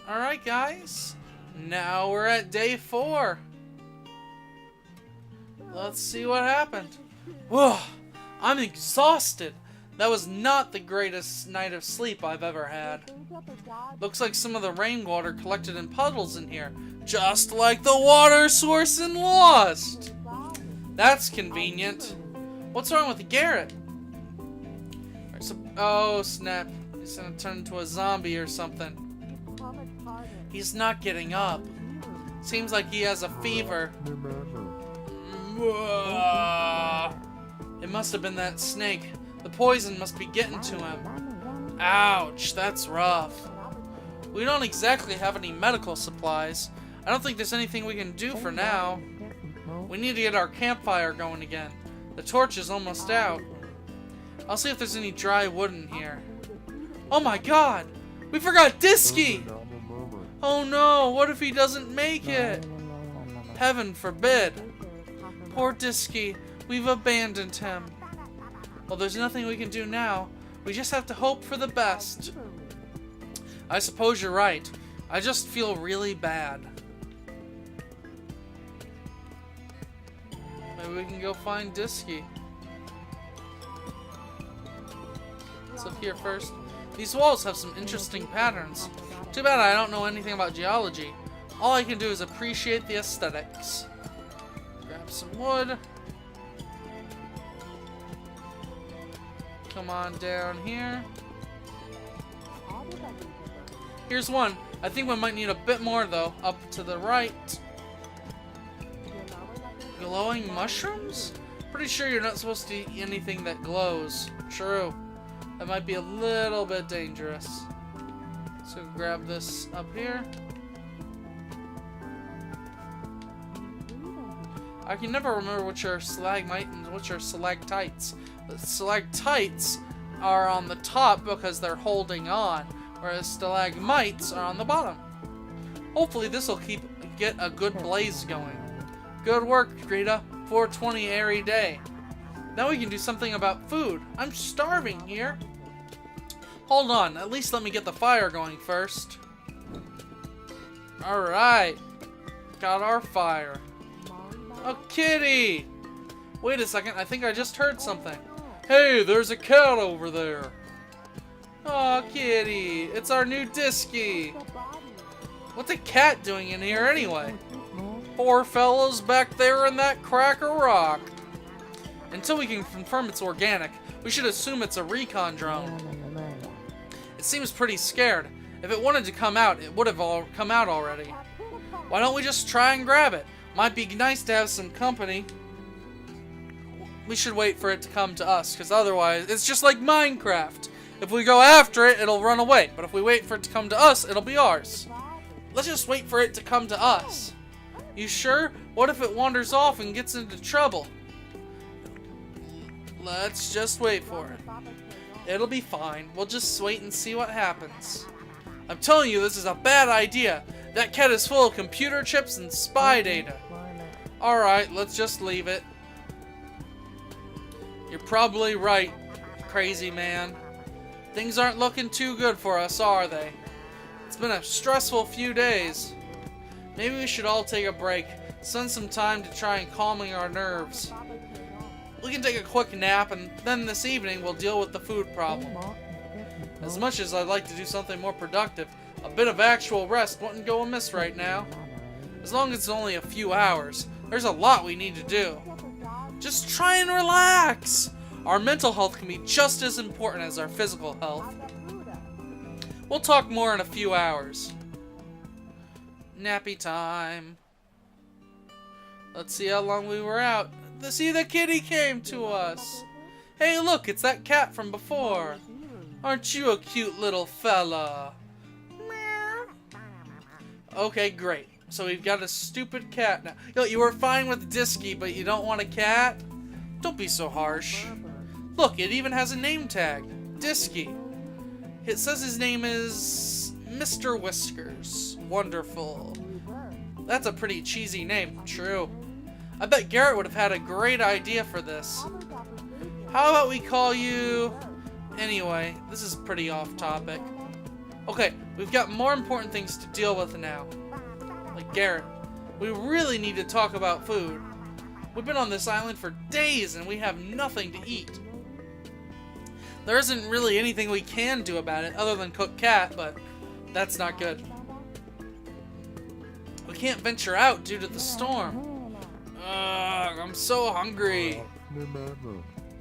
Alright, guys. Now we're at day 4. Let's see what happened. Whoa, I'm exhausted. That was not the greatest night of sleep I've ever had. Looks like some of the rainwater collected in puddles in here, just like the water source in Lost. That's convenient. What's wrong with Garrett? Oh, snap. He's gonna turn into a zombie or something. He's not getting up. Seems like he has a fever. It must have been that snake. The poison must be getting to him. Ouch, that's rough. We don't exactly have any medical supplies. I don't think there's anything we can do for now. We need to get our campfire going again. The torch is almost out. I'll see if there's any dry wood in here. Oh my god! We forgot Disky! Oh no, what if he doesn't make it? Heaven forbid. Poor Disky, we've abandoned him. Well, there's nothing we can do now. We just have to hope for the best. I suppose you're right. I just feel really bad. Maybe we can go find Disky. Let's look here first. These walls have some interesting patterns. Too bad I don't know anything about geology. All I can do is appreciate the aesthetics. Grab some wood. Come on down here. Here's one. I think we might need a bit more though. Up to the right. Glowing mushrooms? Pretty sure you're not supposed to eat anything that glows. True. That might be a little bit dangerous. So grab this up here. I can never remember which are stalagmite and which are stalactites. The stalactites are on the top because they're holding on, whereas stalagmites are on the bottom. Hopefully this will get a good blaze going. Good work, Greta. 420 airy day. Now we can do something about food. I'm starving here. Hold on, at least let me get the fire going first. Alright. Got our fire. A kitty! Wait a second, I think I just heard something. Hey, there's a cat over there. Aw, kitty. It's our new Disky. What's a cat doing in here anyway? Poor fellow's back there in that crack of rock. Until we can confirm it's organic, we should assume it's a recon drone. It seems pretty scared. If it wanted to come out, it would have all come out already. Why don't we just try and grab it? Might be nice to have some company. We should wait for it to come to us, because otherwise, it's just like Minecraft. If we go after it, it'll run away. But if we wait for it to come to us, it'll be ours. Let's just wait for it to come to us. You sure? What if it wanders off and gets into trouble? Let's just wait for it. It'll be fine. We'll just wait and see what happens. I'm telling you, this is a bad idea. That cat is full of computer chips and spy data. Alright, let's just leave it. You're probably right, crazy man. Things aren't looking too good for us, are they? It's been a stressful few days. Maybe we should all take a break. Spend some time to try and calming our nerves. We can take a quick nap, and then this evening we'll deal with the food problem. As much as I'd like to do something more productive, a bit of actual rest wouldn't go amiss right now. As long as it's only a few hours, there's a lot we need to do. Just try and relax! Our mental health can be just as important as our physical health. We'll talk more in a few hours. Nappy time. Let's see how long we were out. See, the kitty came to us. Hey, look, it's that cat from before. Aren't you a cute little fella? Okay, great. So we've got a stupid cat now. Yo, you were fine with Disky, but you don't want a cat? Don't be so harsh. Look, it even has a name tag. Disky. It says his name is Mr. Whiskers. Wonderful. That's a pretty cheesy name. True. I bet Garrett would have had a great idea for this. How about we call you... Anyway, this is pretty off topic. Okay, we've got more important things to deal with now. Like Garrett, we really need to talk about food. We've been on this island for days and we have nothing to eat. There isn't really anything we can do about it other than cook cat, but that's not good. We can't venture out due to the storm. Ugh, I'm so hungry.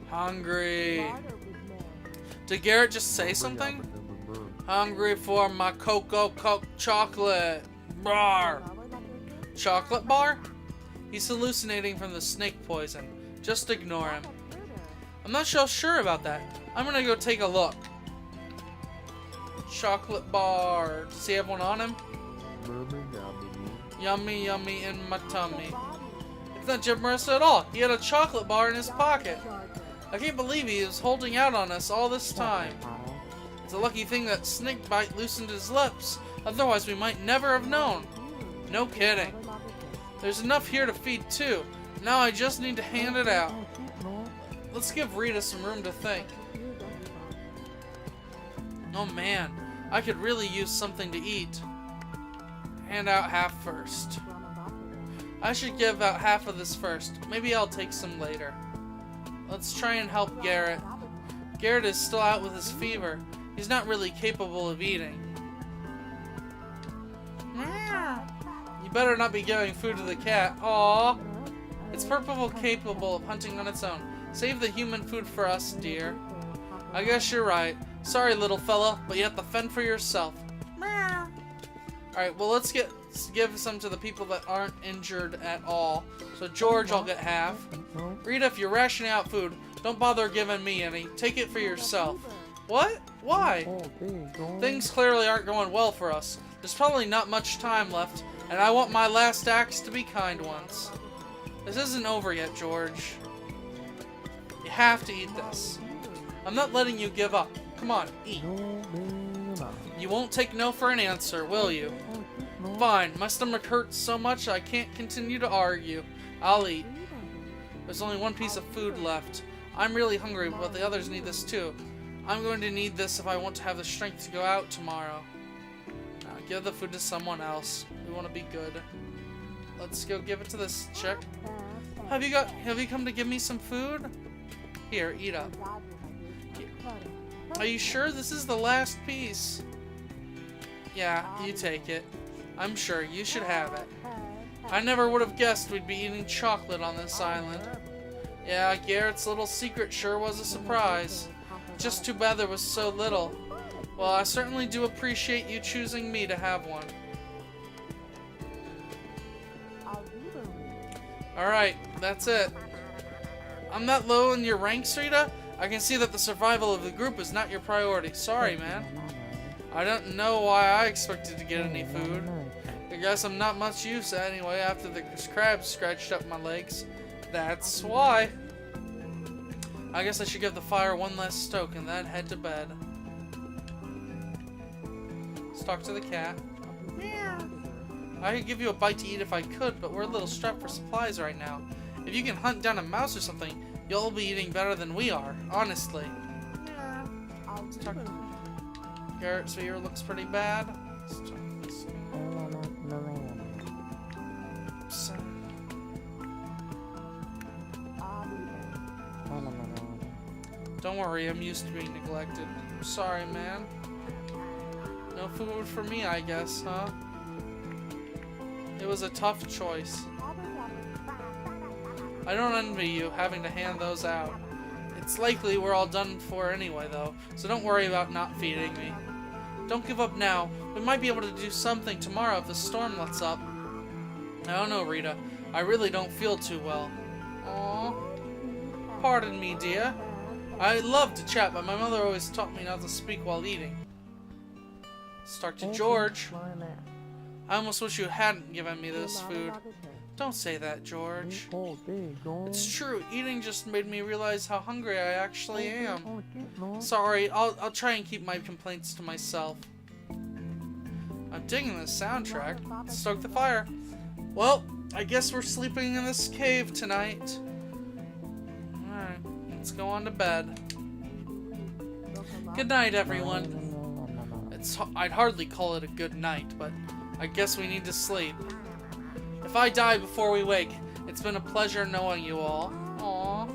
Hungry. Did Garrett just say something? Hungry for my Cocoa chocolate bar. Chocolate bar? He's hallucinating from the snake poison. Just ignore him. I'm not so sure about that. I'm gonna go take a look. Chocolate bar. Does he have one on him? Yummy, yummy in my tummy. It's not Jim Marissa at all. He had a chocolate bar in his pocket. I can't believe he was holding out on us all this time. It's a lucky thing that Snakebite loosened his lips. Otherwise, we might never have known. No kidding. There's enough here to feed two. Now I just need to hand it out. Let's give Rita some room to think. Oh man, I could really use something to eat. Hand out half first. I should give out half of this first. Maybe I'll take some later. Let's try and help Garrett. Garrett is still out with his fever. He's not really capable of eating. You better not be giving food to the cat. Aww. It's perfectly capable of hunting on its own. Save the human food for us, dear. I guess you're right. Sorry, little fella, but you have to fend for yourself. Alright, well, let's give some to the people that aren't injured at all. So George, I'll get half. Rita, if you're rationing out food, don't bother giving me any. Take it for yourself. What? Why? Things clearly aren't going well for us. There's probably not much time left, and I want my last acts to be kind ones. This isn't over yet, George. You have to eat this. I'm not letting you give up. Come on, eat. You won't take no for an answer, will you? Fine, my stomach hurts so much I can't continue to argue. I'll eat. There's only one piece of food left. I'm really hungry, but the others need this too. I'm going to need this if I want to have the strength to go out tomorrow. Now, give the food to someone else. We want to be good. Let's go give it to this chick. Have you come to give me some food? Here, eat up. Here. Are you sure this is the last piece? Yeah, you take it. I'm sure you should have it. I never would have guessed we'd be eating chocolate on this island. Yeah, Garrett's little secret sure was a surprise. Just too bad there was so little. Well, I certainly do appreciate you choosing me to have one. Alright, that's it. I'm not low in your ranks, Rita. I can see that the survival of the group is not your priority. Sorry, man. I don't know why I expected to get any food. I guess I'm not much use anyway after the crabs scratched up my legs. That's why. I guess I should give the fire one last stoke and then head to bed. Let's talk to the cat. I could give you a bite to eat if I could, but we're a little strapped for supplies right now. If you can hunt down a mouse or something, you'll be eating better than we are, honestly. Let's talk to Garrett's fever looks pretty bad. Let's talk to this. Don't worry, I'm used to being neglected. I'm sorry, man. No food for me, I guess, huh? It was a tough choice. I don't envy you having to hand those out. It's likely we're all done for anyway, though, so don't worry about not feeding me. Don't give up now. We might be able to do something tomorrow if the storm lets up. I don't know, Rita. I really don't feel too well. Aww. Pardon me, dear. I love to chat, but my mother always taught me not to speak while eating. Let's talk to George. I almost wish you hadn't given me this food. Don't say that, George. It's true. Eating just made me realize how hungry I actually am. Sorry, I'll try and keep my complaints to myself. I'm digging this soundtrack. Let's stoke the fire. Well, I guess we're sleeping in this cave tonight. Alright, let's go on to bed. Good night, everyone. I'd hardly call it a good night, but I guess we need to sleep. If I die before we wake, it's been a pleasure knowing you all. Aww.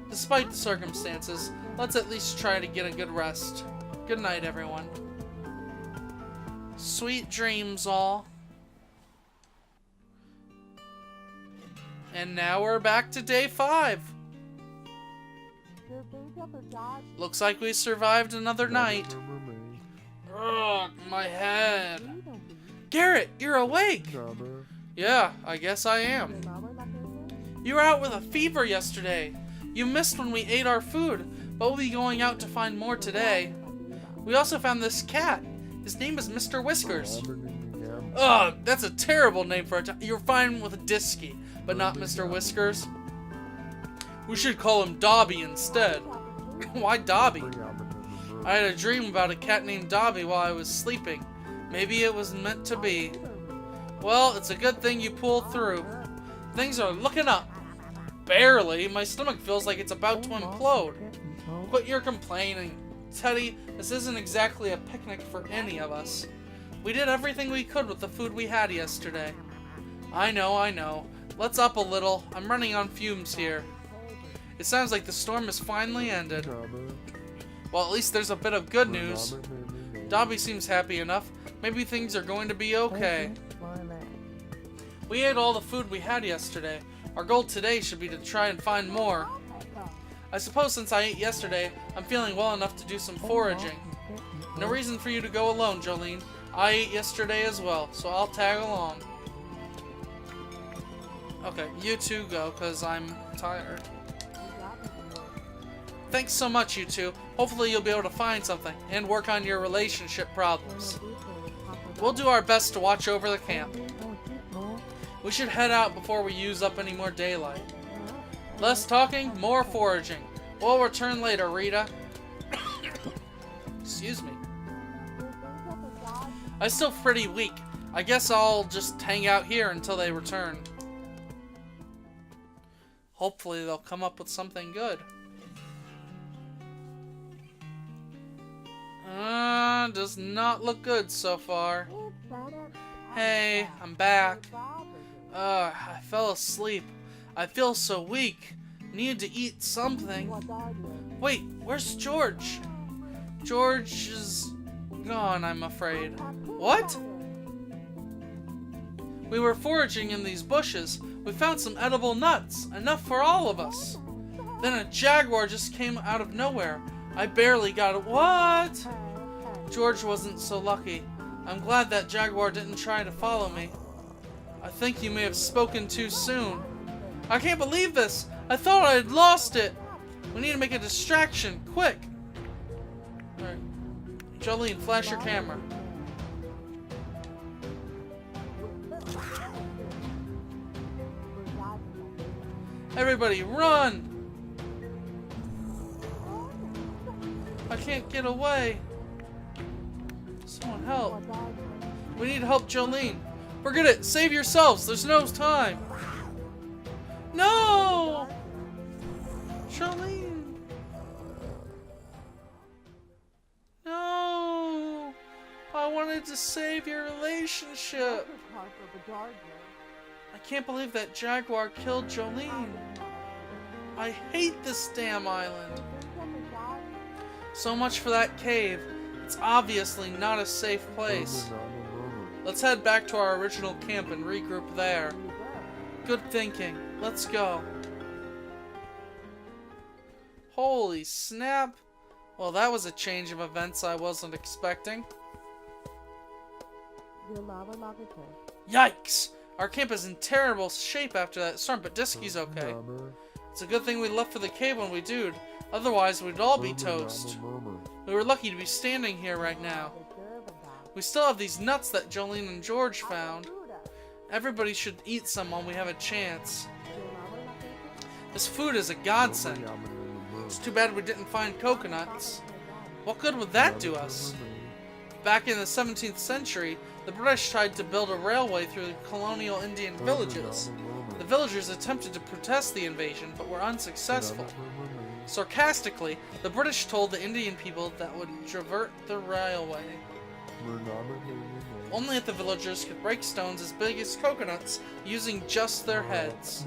Despite the circumstances, let's at least try to get a good rest. Good night, everyone. Sweet dreams, all. And now we're back to day 5. Looks like we survived another night. Ugh, my head. Garrett, you're awake. Yeah, I guess I am. You were out with a fever yesterday. You missed when we ate our food, but we'll be going out to find more today. We also found this cat. His name is Mr. Whiskers. Ugh, that's a terrible name for a You're fine with a Disky, but not Mr. Whiskers. We should call him Dobby instead. Why Dobby? I had a dream about a cat named Dobby while I was sleeping. Maybe it was meant to be. Well, it's a good thing you pulled through. Things are looking up. Barely. My stomach feels like it's about to implode. Quit your complaining. Teddy, this isn't exactly a picnic for any of us. We did everything we could with the food we had yesterday. I know. Let's up a little. I'm running on fumes here. It sounds like the storm has finally ended. Well, at least there's a bit of good news. Dobby seems happy enough. Maybe things are going to be okay. We ate all the food we had yesterday. Our goal today should be to try and find more. I suppose since I ate yesterday, I'm feeling well enough to do some foraging. No reason for you to go alone, Jolene. I ate yesterday as well, so I'll tag along. Okay, you two go, because I'm tired. Thanks so much, you two. Hopefully you'll be able to find something, and work on your relationship problems. We'll do our best to watch over the camp. We should head out before we use up any more daylight. Less talking, more foraging. We'll return later, Rita. Excuse me. I'm still pretty weak. I guess I'll just hang out here until they return. Hopefully they'll come up with something good. Does not look good so far. Hey, I'm back. I fell asleep. I feel so weak. Need to eat something. Wait, where's George? George is gone, I'm afraid. What? We were foraging in these bushes. We found some edible nuts, enough for all of us. Then a jaguar just came out of nowhere. I barely got it. What? George wasn't so lucky. I'm glad that jaguar didn't try to follow me. I think you may have spoken too soon. I can't believe this! I thought I had lost it! We need to make a distraction, quick! Alright. Jolene, flash your camera. Everybody, run! I can't get away. Someone help. We need to help Jolene. Forget it! Save yourselves! There's no time! No! Jolene! No! I wanted to save your relationship! I can't believe that jaguar killed Jolene. I hate this damn island. So much for that cave. It's obviously not a safe place. Let's head back to our original camp and regroup there. Good thinking. Let's go. Holy snap. Well, that was a change of events I wasn't expecting. Yikes! Our camp is in terrible shape after that storm, but Disky's okay. It's a good thing we left for the cave when we did. Otherwise, we'd all be toast. We were lucky to be standing here right now. We still have these nuts that Jolene and George found. Everybody should eat some while we have a chance. This food is a godsend. It's too bad we didn't find coconuts. What good would that do us? Back in the 17th century, the British tried to build a railway through the colonial Indian villages. The villagers attempted to protest the invasion, but were unsuccessful. Sarcastically, the British told the Indian people that would traverse the railway. Only if the villagers could break stones as big as coconuts using just their heads.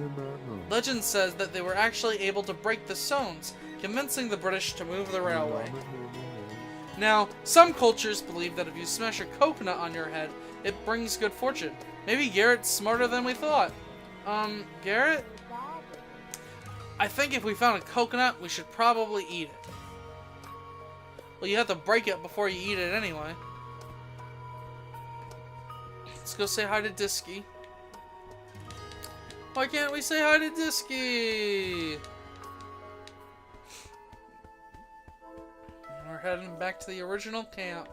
Legend says that they were actually able to break the stones, convincing the British to move the railway. Now, some cultures believe that if you smash a coconut on your head, it brings good fortune. Maybe Garrett's smarter than we thought. Garrett? I think if we found a coconut, we should probably eat it. Well, you have to break it before you eat it anyway. Let's go say hi to Disky. Why can't we say hi to Disky? We're heading back to the original camp.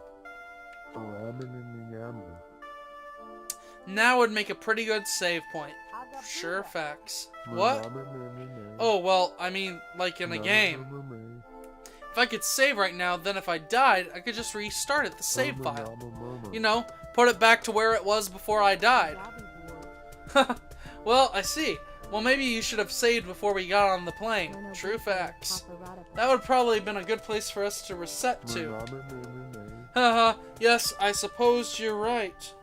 Now would make a pretty good save point. Sure facts. What? Oh, well, I mean, like in a game. If I could save right now, then if I died, I could just restart it, the save file. You know, put it back to where it was before I died. Well, I see. Well, maybe you should have saved before we got on the plane. True facts. That would probably have been a good place for us to reset to. Haha, yes, I suppose you're right.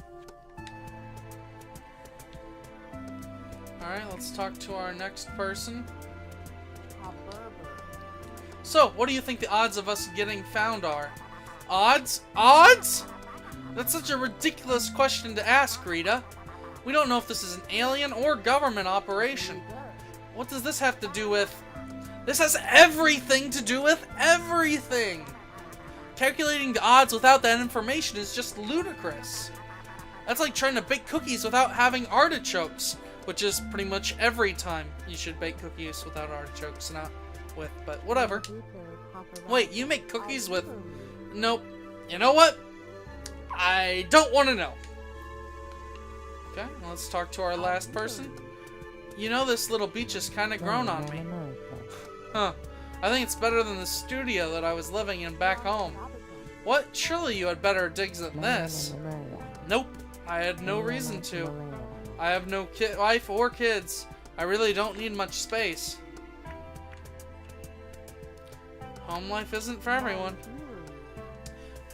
Alright, let's talk to our next person. So, what do you think the odds of us getting found are? Odds? Odds? That's such a ridiculous question to ask, Rita. We don't know if this is an alien or government operation. What does this have to do with... This has everything to do with everything! Calculating the odds without that information is just ludicrous. That's like trying to bake cookies without having artichokes, which is pretty much every time you should bake cookies without artichokes, not with, but whatever. Wait, you make cookies with... Nope. You know what? I don't want to know. Okay, well, let's talk to our last person. You know, this little beach has kind of grown on me. Huh. I think it's better than the studio that I was living in back home. What? Surely you had better digs than this. Nope. I had no reason to. I have no wife or kids. I really don't need much space. Home life isn't for everyone.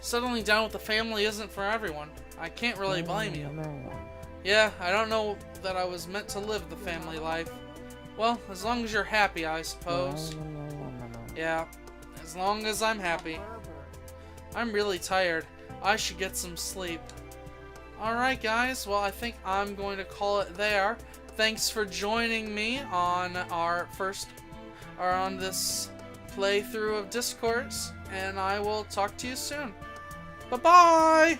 Settling down with a family isn't for everyone. I can't really blame you. Yeah, I don't know that I was meant to live the family life. Well, as long as you're happy, I suppose. Yeah, as long as I'm happy. I'm really tired. I should get some sleep. Alright guys, well I think I'm going to call it there. Thanks for joining me on our on this playthrough of Dyscourse, and I will talk to you soon. Bye-bye!